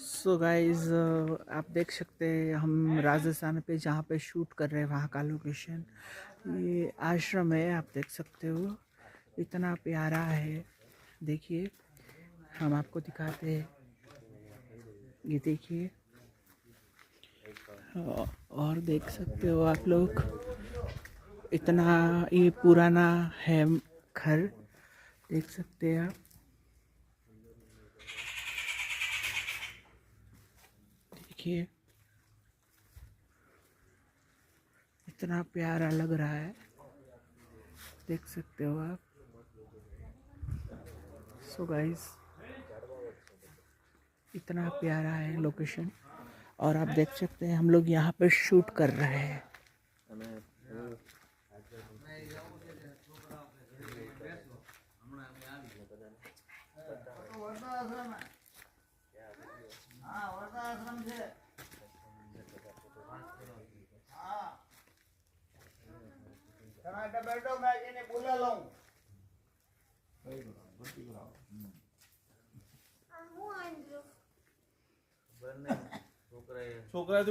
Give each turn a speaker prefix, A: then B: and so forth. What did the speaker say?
A: So guys आप देख सकते हैं हम राजस्थान पे जहाँ पे शूट कर रहे हैं वहाँ का लोकेशन। ये आश्रम है, आप देख सकते हो इतना प्यारा है। देखिए हम आपको दिखाते हैं, ये देखिए। और देख सकते हो आप लोग इतना ये पुराना है घर, देख सकते हैं आप। देखिए इतना प्यारा लग रहा है, देख सकते हो आप। सो गाइस इतना प्यारा है लोकेशन, और आप देख सकते हैं हम लोग यहाँ पे शूट कर रहे हैं।
B: બેઠો મેં એને બોલા લઉં છોકરાએ તો